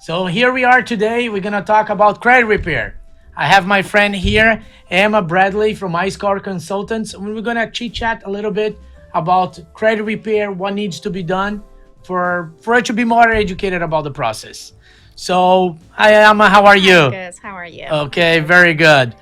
So here we are today. We're gonna talk about credit repair. I have my friend here, Emma Bradway from iScore Consultants. We're gonna chit chat a little bit about credit repair, what needs to be done for it to be more educated about the process. So, hi Emma, how are Hi, you? Gus. How are you? Okay, very good.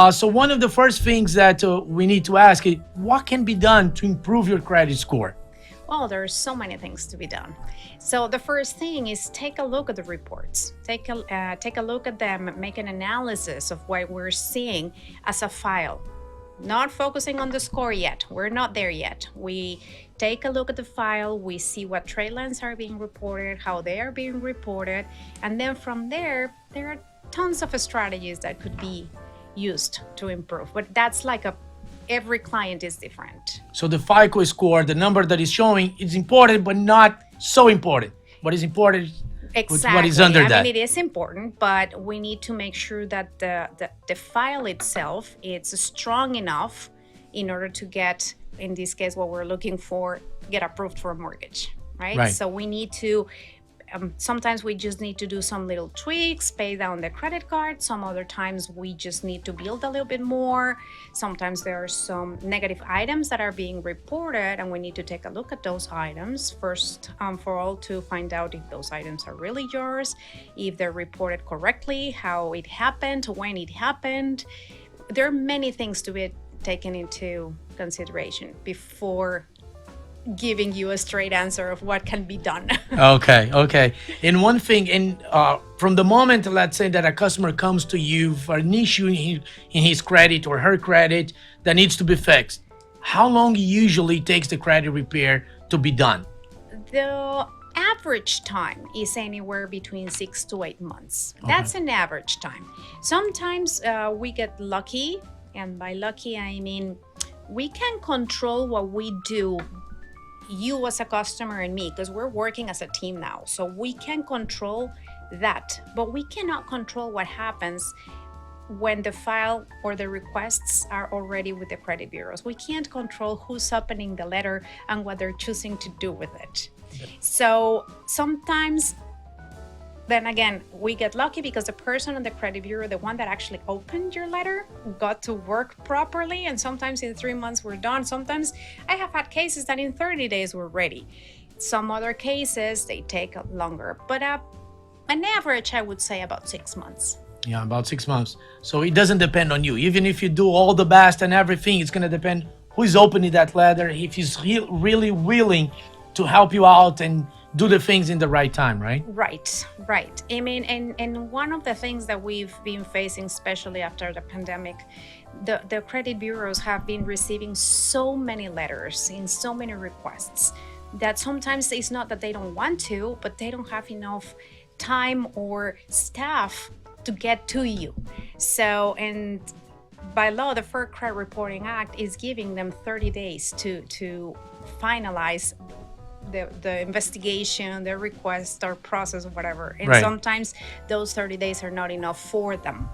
So one of the first things that we need to ask is what can be done to improve your credit score? Well, there's so many things to be done. So the first thing is take a look at the reports. Take a look at them. Make an analysis of what we're seeing as a file. Not focusing on the score yet. We're not there yet. We take a look at the file. We see what trade lines are being reported, how they are being reported, and then from there are tons of strategies that could be used to improve. But that's like a every client is different. So the FICO score, the number that is showing, is important, but not so important. What is important is what is Exactly. under I mean, that. it is important, but we need to make sure that the file itself is strong enough in order to get, in this case, what we're looking for, get approved for a mortgage, right? Right. So we need to sometimes we just need to do some little tweaks, pay down the credit card. Some other times we just need to build a little bit more. Sometimes there are some negative items that are being reported, and we need to take a look at those items first for all to find out if those items are really yours, if they're reported correctly, how it happened, when it happened. There are many things to be taken into consideration before giving you a straight answer of what can be done. Okay, okay. And one thing, and from the moment, let's say that a customer comes to you for an issue in his credit or her credit that needs to be fixed, how long usually takes the credit repair to be done? The average time is anywhere between 6 to 8 months. Okay. That's an average time. Sometimes we get lucky, and by lucky, I mean we can control what we do, you as a customer and me, because we're working as a team now. So we can control that, but we cannot control what happens when the file or the requests are already with the credit bureaus. We can't control who's opening the letter and what they're choosing to do with it. So sometimes, then again, we get lucky because the person on the credit bureau, the one that actually opened your letter, got to work properly. And sometimes in 3 months we're done. Sometimes I have had cases that in 30 days we're ready. Some other cases, they take longer. But an average, I would say about 6 months. Yeah, about 6 months. So it doesn't depend on you. Even if you do all the best and everything, it's gonna depend who's opening that letter, if he's really willing to help you out and do the things in the right time, right? Right. I mean, and one of the things that we've been facing, especially after the pandemic, the credit bureaus have been receiving so many letters and so many requests that sometimes it's not that they don't want to, but they don't have enough time or staff to get to you. So, and by law, the Fair Credit Reporting Act is giving them 30 days to finalize the investigation, the request or process or whatever. And Right. sometimes those 30 days are not enough for them.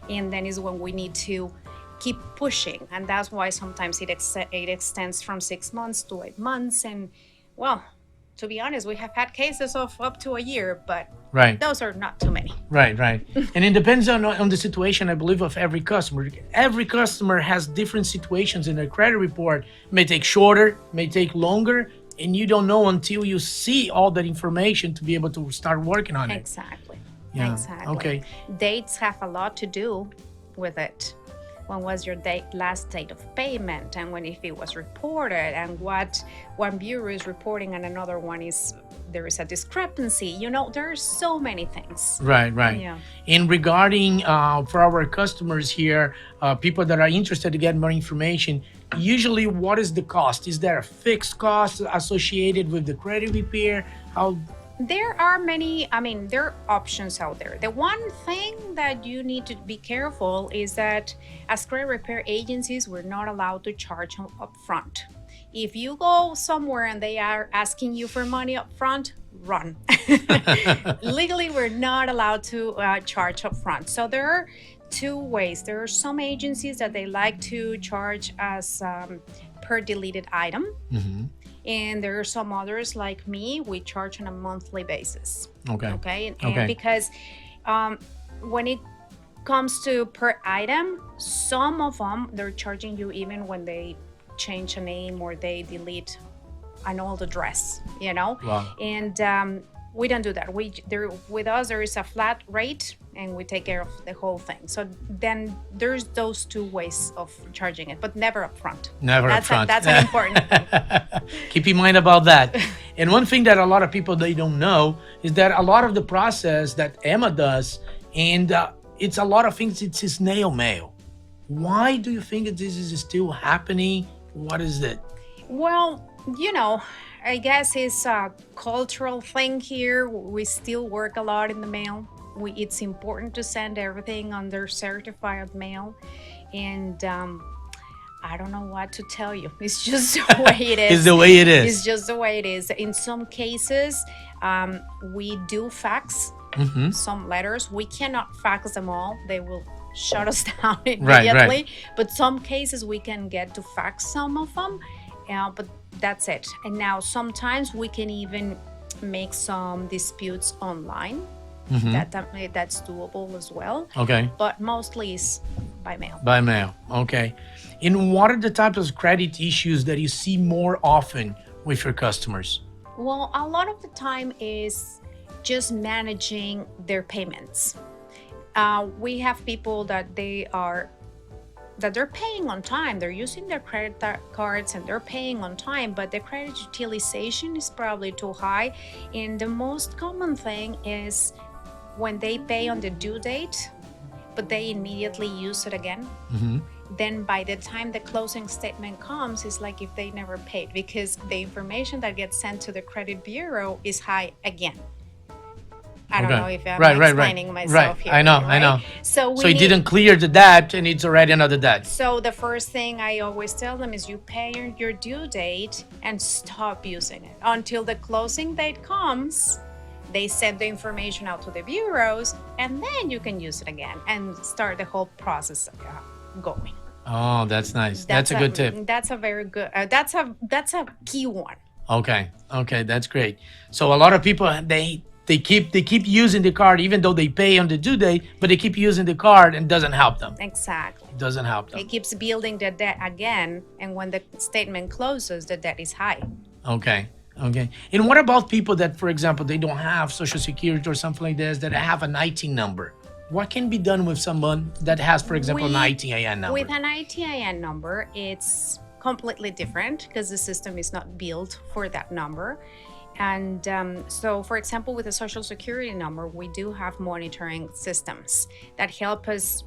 And then is when we need to keep pushing. And that's why sometimes it extends from 6 months to 8 months. And well, to be honest, we have had cases of up to a year, but Right. those are not too many. Right, right. And it depends on the situation, I believe, of every customer. Every customer has different situations in their credit report. May take shorter, may take longer, and you don't know until you see all that information to be able to start working on it. Exactly. Yeah. Exactly. Okay. Dates have a lot to do with it. When was your last date of payment, and when, if it was reported, and what one bureau is reporting and another one is, there is a discrepancy. You know, there are so many things. Right, right. Yeah. And regarding for our customers here, people that are interested to get more information, usually what is the cost? Is there a fixed cost associated with the credit repair? How? There are many, I mean, there are options out there. The one thing that you need to be careful is that as credit repair agencies, we're not allowed to charge up front. If you go somewhere and they are asking you for money up front, run. Legally, we're not allowed to charge up front. So there are two ways. There are some agencies that they like to charge as per deleted item. Mhm. And there are some others like me, we charge on a monthly basis. Okay. Okay. And Okay. because when it comes to per item, some of them they're charging you even when they change a name or they delete an old address, Wow. and we don't do that. With us there is a flat rate and we take care of the whole thing. So then there's those two ways of charging it, but never upfront. Never That's upfront. that's an important thing. Keep in mind about that. And one thing that a lot of people they don't know is that a lot of the process that Emma does, and it's a lot of things. It's snail mail. Why do you think that this is still happening? What is it? Well, I guess it's a cultural thing here. We still work a lot in the mail. It's important to send everything under certified mail. And I don't know what to tell you. It's just the way it is. It's the way it is. It's just the way it is. In some cases, we do fax some letters. We cannot fax them all. They will shut us down immediately. But some cases we can get to fax some of them. But that's it. And now sometimes we can even make some disputes online. That's doable as well. Okay. But mostly it's by mail. By mail. Okay. And what are the types of credit issues that you see more often with your customers? Well, a lot of the time is just managing their payments. We have people that they're paying on time. They're using their credit cards and they're paying on time, but the credit utilization is probably too high. And the most common thing is when they pay on the due date, but they immediately use it again. Then by the time the closing statement comes, it's like if they never paid, because the information that gets sent to the credit bureau is high again. I don't know if I'm explaining myself here. I know. So it didn't clear the debt and it's already another debt. So the first thing I always tell them is you pay your due date and stop using it until the closing date comes. They send the information out to the bureaus and then you can use it again and start the whole process going. Oh, that's nice. That's a good tip. That's a very good. That's a key one. Okay, that's great. So a lot of people they keep using the card even though they pay on the due date, but they keep using the card and it doesn't help them. Exactly. It doesn't help them. It keeps building the debt again, and when the statement closes, the debt is high. Okay. And what about people that, for example, they don't have Social Security or something like this, that have an ITIN number? What can be done with someone that has, for example, an ITIN number? With an ITIN number, it's completely different because the system is not built for that number. And so, for example, with a Social Security number, we do have monitoring systems that help us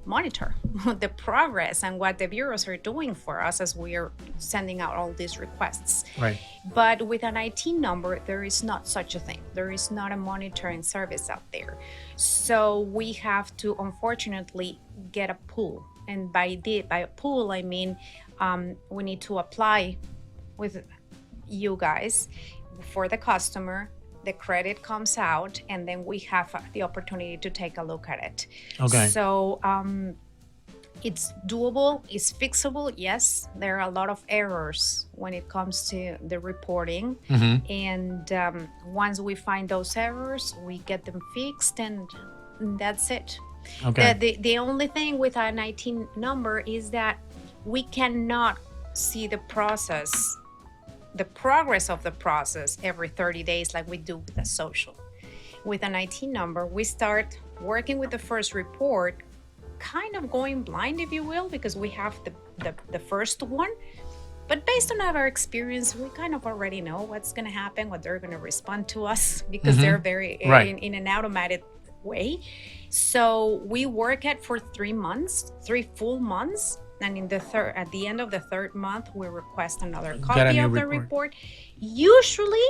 monitor the progress and what the bureaus are doing for us as we are sending out all these requests. Right. But with an IT number, there is not such a thing. There is not a monitoring service out there. So we have to, unfortunately, get a pool. And by a pool, I mean we need to apply with you guys for the customer. The credit comes out, and then we have the opportunity to take a look at it. Okay. So it's doable, it's fixable. Yes, there are a lot of errors when it comes to the reporting. And once we find those errors, we get them fixed, and that's it. Okay. The only thing with an IT number is that we cannot see the progress of the process every 30 days like we do with a social. With an IT number, we start working with the first report, kind of going blind, if you will, because we have the first one. But based on our experience, we kind of already know what's going to happen, what they're going to respond to us, because they're very in an automated way. So we work it for 3 full months. And at the end of the third month, we request another copy of the report. Usually,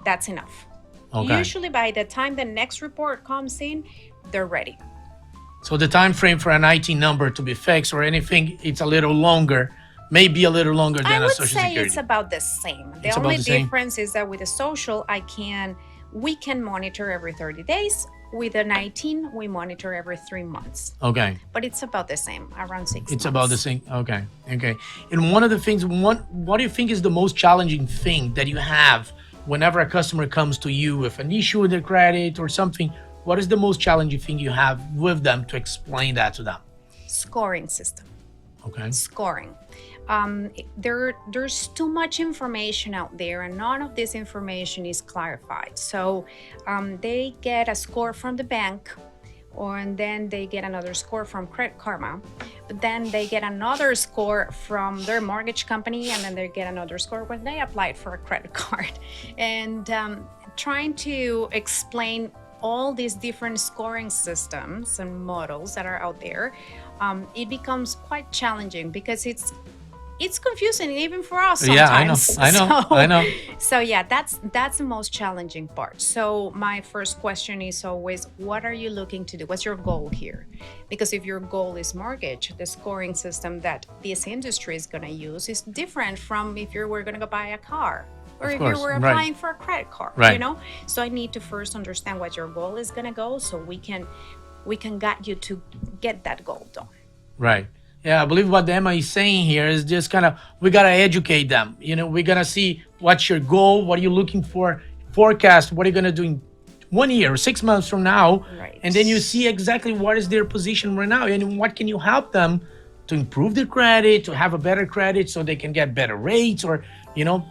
that's enough. Okay. Usually, by the time the next report comes in, they're ready. So the time frame for an IT number to be fixed or anything, it's a little longer, maybe a little longer than a Social Security. I would say it's about the same. The only difference is that with a social, I can We can monitor every 30 days. With a 19, we monitor every 3 months. Okay. But it's about the same, around 6 It's months. about the same. Okay. Okay. And one of the things, what do you think is the most challenging thing that you have whenever a customer comes to you with an issue with their credit or something? What is the most challenging thing you have with them to explain that to them? Scoring system. Okay. Scoring. There's too much information out there, and none of this information is clarified. So they get a score from the bank, and then they get another score from Credit Karma, but then they get another score from their mortgage company, and then they get another score when they applied for a credit card. And trying to explain all these different scoring systems and models that are out there, it becomes quite challenging because it's confusing even for us sometimes. Yeah, I know. So yeah, that's the most challenging part. So my first question is always, what are you looking to do? What's your goal here? Because if your goal is mortgage, the scoring system that this industry is going to use is different from if you were going to go buy a car, or if you were applying for a credit card. Right. So I need to first understand what your goal is going to go, so we can guide you to get that goal done. Right. Yeah, I believe what Emma is saying here is just kind of, we got to educate them. We got to see what's your goal, what are you looking for, forecast, what are you going to do in 1 year or 6 months from now. Right. And then you see exactly what is their position right now and what can you help them to improve their credit, to have a better credit so they can get better rates, or,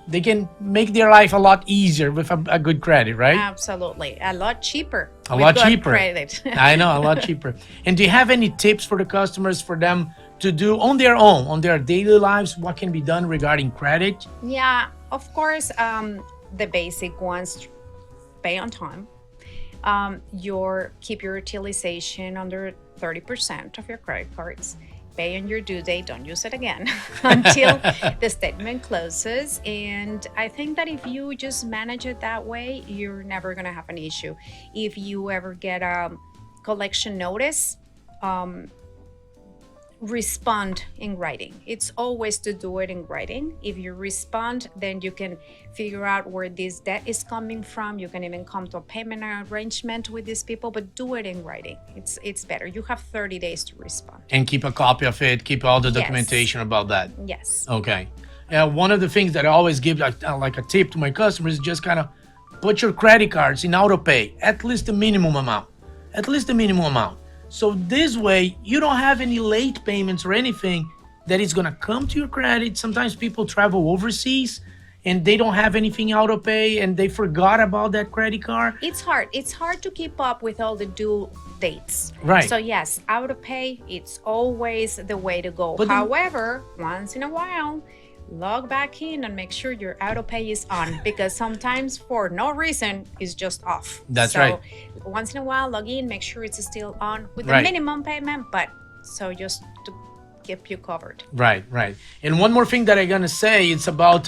they can make their life a lot easier with a good credit, right? Absolutely. A lot cheaper. A lot good cheaper. Credit. I know, a lot cheaper. And do you have any tips for the customers, for them to do on their own, on their daily lives? What can be done regarding credit? Yeah, of course, the basic ones: pay on time. Keep your utilization under 30% of your credit cards. Pay on your due date. Don't use it again until the statement closes. And I think that if you just manage it that way, you're never going to have an issue. If you ever get a collection notice, respond in writing. It's always to do it in writing. If you respond, then you can figure out where this debt is coming from. You can even come to a payment arrangement with these people, but do it in writing. It's better. You have 30 days to respond. And keep a copy of it, keep all the documentation about that. Yes. Okay. One of the things that I always give like a tip to my customers is just kind of put your credit cards in auto pay, at least the minimum amount. So this way, you don't have any late payments or anything that is going to come to your credit. Sometimes people travel overseas and they don't have anything auto pay and they forgot about that credit card. It's hard. It's hard to keep up with all the due dates. Right. So yes, auto pay, it's always the way to go. But however, once in a while, log back in and make sure your auto pay is on, because sometimes for no reason it's just off. That's right. So once in a while, log in, make sure it's still on with the Right. minimum payment, but so just to keep you covered. Right. And one more thing that I'm gonna say, it's about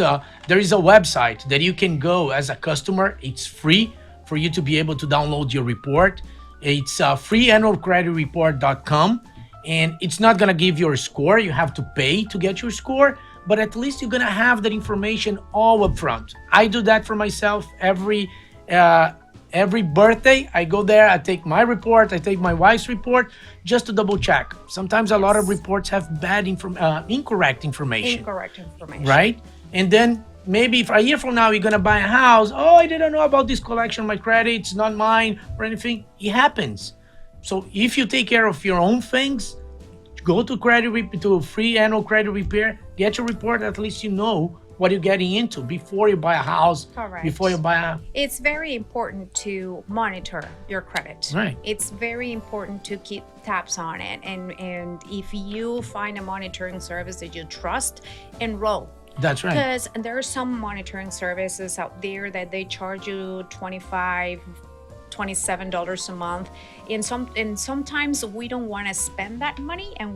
there is a website that you can go as a customer. It's free for you to be able to download your report. It's freeannualcreditreport.com, and it's not gonna give you a score. You have to pay to get your score, but at least you're gonna have that information all up front. I do that for myself every birthday. I go there, I take my report, I take my wife's report just to double check. Sometimes a lot of reports have incorrect information. Right? And then maybe if a year from now you're gonna buy a house, oh, I didn't know about this collection of my credit, it's not mine or anything. It happens. So if you take care of your own things, go to free annual credit repair, get your report, at least you know what you're getting into before you buy a house. Correct. Before you buy a... It's very important to monitor your credit. Right. It's very important to keep tabs on it. And if you find a monitoring service that you trust, enroll. That's right. Because there are some monitoring services out there that they charge you $27 a month, and sometimes we don't want to spend that money, and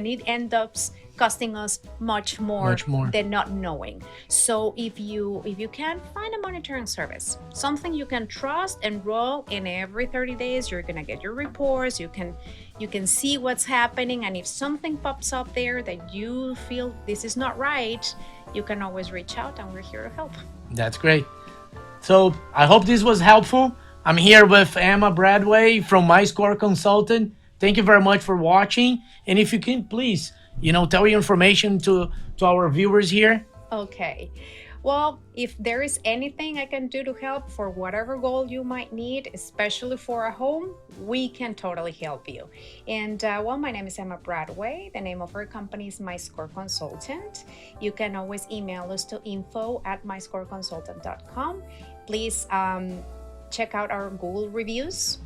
it ends up costing us much more than not knowing. So if you can find a monitoring service, something you can trust, enroll, and every 30 days you're gonna get your reports. You can see what's happening, and if something pops up there that you feel this is not right, you can always reach out, and we're here to help. That's great. So I hope this was helpful. I'm here with Emma Bradway from My Score Consultant. Thank you very much for watching. And if you can, please, tell your information to our viewers here. Okay. Well, if there is anything I can do to help for whatever goal you might need, especially for a home, we can totally help you. And well, my name is Emma Bradway. The name of our company is My Score Consultant. You can always email us to info@myscoreconsultant.com. Please check out our Google reviews.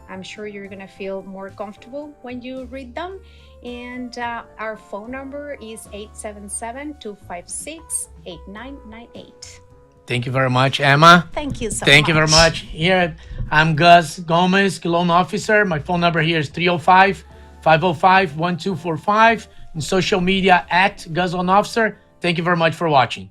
I'm sure you're gonna feel more comfortable when you read them. And our phone number is 877-256-8998. Thank you very much, Emma. Thank you so Thank much. you very much. Here, I'm Gus Gomes, loan officer. My phone number here is 305-505-1245. And social media @Gus Loan Officer. Thank you very much for watching.